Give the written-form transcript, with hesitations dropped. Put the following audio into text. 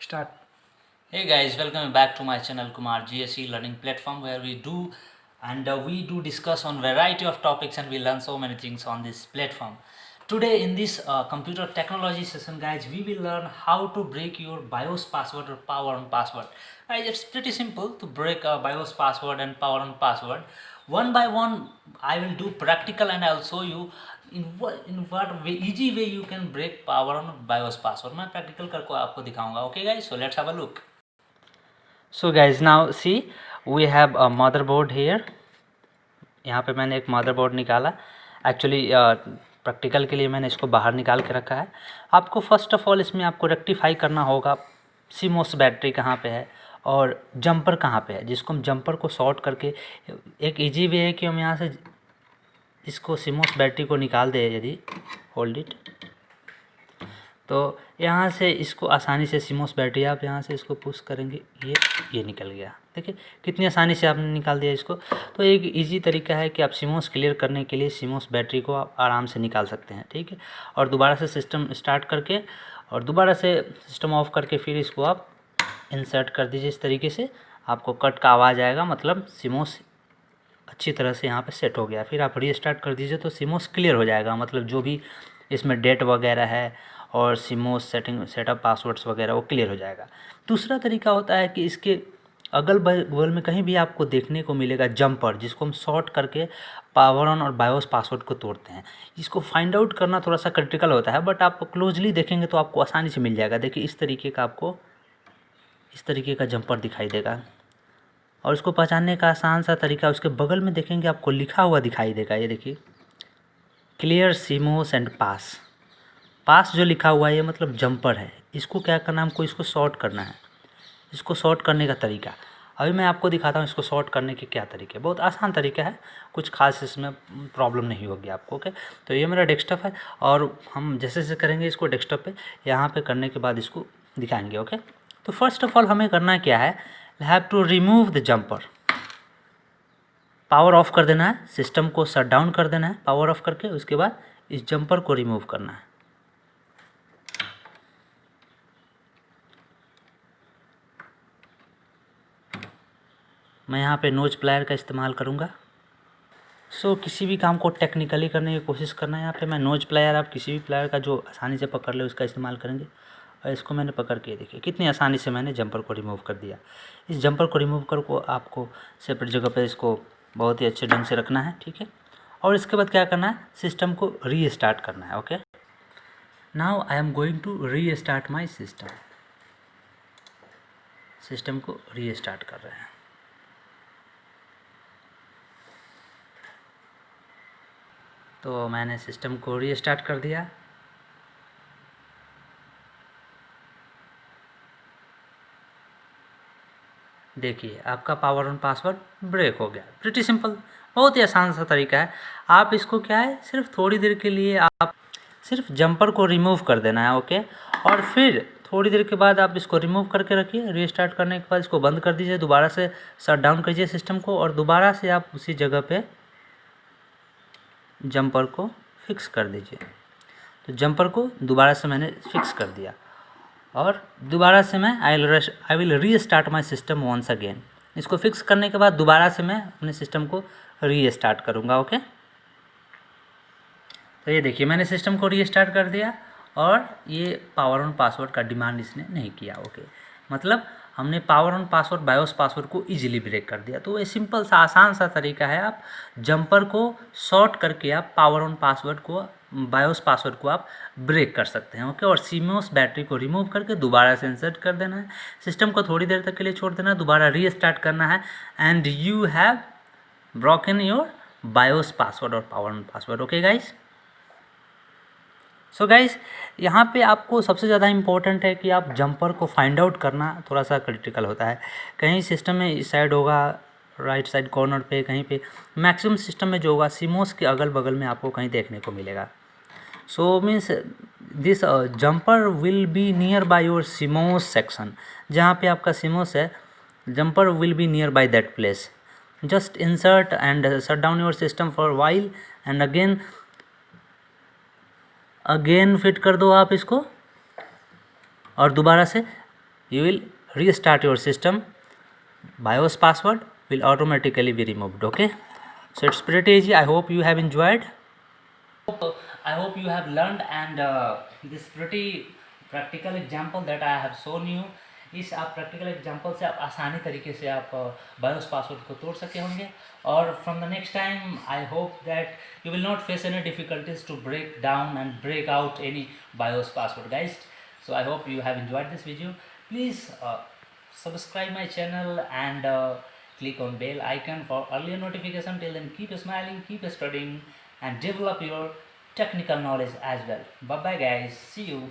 Start. Hey guys, welcome back to my channel Kumar GSE Learning Platform, where we do discuss on variety of topics and we learn so many things on this platform. Today in this computer technology session, guys, we will learn how to break your BIOS password or power on password. Guys, it's pretty simple to break a BIOS password and power on password. One by one, I will do practical and I'll show you in what way, easy way you can break power on BIOS password. मैं practical करके आपको दिखाऊंगा. Okay guys, so let's have a look. So guys, now see, we have a motherboard here. यहाँ पे मैंने एक motherboard निकाला. Actually practical के लिए मैंने इसको बाहर निकाल के रखा है. आपको फर्स्ट ऑफ ऑल इसमें आपको रेक्टिफाई करना होगा सीमोस बैटरी कहाँ पे है और जंपर कहाँ पे है, जिसको हम जंपर को शॉर्ट करके. एक इजी वे है कि हम यहाँ से इसको सीमोस बैटरी को निकाल दें. यदि होल्ड इट, तो यहाँ से इसको आसानी से सीमोस बैटरी आप यहाँ से इसको पुश करेंगे, ये निकल गया. देखिए कितनी आसानी से आपने निकाल दिया इसको. तो एक इजी तरीका है कि आप सीमोस क्लियर करने के लिए सीमोस बैटरी को आप आराम से निकाल सकते हैं. ठीक है, और दोबारा से सिस्टम स्टार्ट करके और दोबारा से सिस्टम ऑफ करके फिर इसको आप इंसर्ट कर दीजिए. इस तरीके से आपको कट का आवाज़ आएगा, मतलब सीमोस अच्छी तरह से यहाँ पे सेट हो गया. फिर आप रीस्टार्ट कर दीजिए तो सीमोस क्लियर हो जाएगा, मतलब जो भी इसमें डेट वगैरह है और सीमोस सेटअप पासवर्ड्स वगैरह वो क्लियर हो जाएगा. दूसरा तरीका होता है कि इसके अगल बगल में कहीं भी आपको देखने को मिलेगा जंपर, जिसको हम शॉर्ट करके पावर ऑन और बायोस पासवर्ड को तोड़ते हैं. इसको फाइंड आउट करना थोड़ा सा क्रिटिकल होता है, बट आप क्लोजली देखेंगे तो आपको आसानी से मिल जाएगा. देखिए इस तरीके का आपको इस तरीके का जंपर दिखाई देगा, और इसको पहचानने का आसान सा तरीका, उसके बगल में देखेंगे आपको लिखा हुआ दिखाई देगा. ये देखिए, क्लियर सीमोस एंड पास. पास जो लिखा हुआ है ये मतलब जंपर है. इसको क्या करना है, हमको इसको शॉर्ट करना है. इसको शॉर्ट करने का तरीका अभी मैं आपको दिखाता हूँ. इसको शॉर्ट करने के क्या तरीके, बहुत आसान तरीका है, कुछ खास इसमें प्रॉब्लम नहीं होगी आपको. ओके, तो ये मेरा डेस्कटॉप है और हम जैसे जैसे करेंगे इसको डेस्कटॉप पे, यहाँ पे करने के बाद इसको दिखाएंगे. ओके, तो फर्स्ट ऑफ ऑल हमें करना क्या है, have to remove the jumper. Power off कर देना है, सिस्टम को शट डाउन कर देना है पावर ऑफ करके. उसके बाद इस जंपर को रिमूव करना है. मैं यहाँ पे नोज प्लायर का इस्तेमाल करूँगा. किसी भी काम को टेक्निकली करने की कोशिश करना है. यहाँ पे मैं नोज प्लायर, आप किसी भी प्लायर का जो आसानी से पकड़ ले उसका इस्तेमाल करेंगे. और इसको मैंने पकड़ के देखिए कितनी आसानी से मैंने जंपर को रिमूव कर दिया. इस जंपर को रिमूव कर को आपको सेपरेट जगह पे इसको बहुत ही अच्छे ढंग से रखना है. ठीक है, और इसके बाद क्या करना है, सिस्टम को रीस्टार्ट करना है. Okay, now I am going to restart my system. System को रीस्टार्ट कर रहे हैं. तो मैंने सिस्टम को रीस्टार्ट कर दिया. देखिए आपका पावर ऑन पासवर्ड ब्रेक हो गया. प्रिटी सिंपल, बहुत ही आसान सा तरीका है. आप इसको क्या है, सिर्फ थोड़ी देर के लिए आप सिर्फ जंपर को रिमूव कर देना है. ओके, और फिर थोड़ी देर के बाद आप इसको रिमूव करके रखिए. रीस्टार्ट करने के बाद इसको बंद कर दीजिए, दोबारा से शट डाउन कीजिए सिस्टम को, और दोबारा से आप उसी जगह पे जंपर को फिक्स कर दीजिए. तो जंपर को दोबारा से मैंने फिक्स कर दिया और दोबारा से मैं I will restart my system once again. इसको फिक्स करने के बाद दोबारा से मैं अपने सिस्टम को रीस्टार्ट करूँगा. ओके, तो ये देखिए मैंने सिस्टम को रीस्टार्ट कर दिया और ये पावर ऑन पासवर्ड का डिमांड इसने नहीं किया. ओके, मतलब हमने power on password BIOS password को इजीली ब्रेक कर दिया. तो ये सिंपल सा आसान सा तरीका है. आप जंपर को शॉर्ट करके आप पावर ऑन पासवर्ड को बायोस पासवर्ड को आप ब्रेक कर सकते हैं. ओके, और सीमोस बैटरी को रिमूव करके दोबारा से इंसर्ट कर देना है. सिस्टम को थोड़ी देर तक के लिए छोड़ देना है, दोबारा रीस्टार्ट करना है, and you have broken your BIOS password और power on password. Okay guys, so guys यहाँ पे आपको सबसे ज़्यादा इम्पोर्टेंट है कि आप जंपर को फाइंड आउट करना थोड़ा सा क्रिटिकल होता है. कहीं सिस्टम में इस साइड होगा, राइट साइड कॉर्नर पे, कहीं पे मैक्सिमम सिस्टम में जो होगा सीमोस के अगल बगल में आपको कहीं देखने को मिलेगा. So means this jumper will be near by your CMOS section. जहाँ पे आपका सीमोस है, jumper will be near by that place. Just insert and shut down your system for while and again fit कर दो आप इसको, और दोबारा से you will restart your system, BIOS password will automatically be removed. Okay, so it's pretty easy. I hope you have enjoyed. I hope you have learned, and this pretty practical example that I have shown you, इस आप practical example से आप आसानी तरीके से आप BIOS password को तोड़ सके होंगे. और from the next time I hope that you will not face any difficulties to break down and break out any BIOS password, guys. So I hope you have enjoyed this video. Please subscribe my channel and click on bell icon for earlier notification. Till then, keep smiling, keep studying, and develop your technical knowledge as well. Bye bye, guys. See you.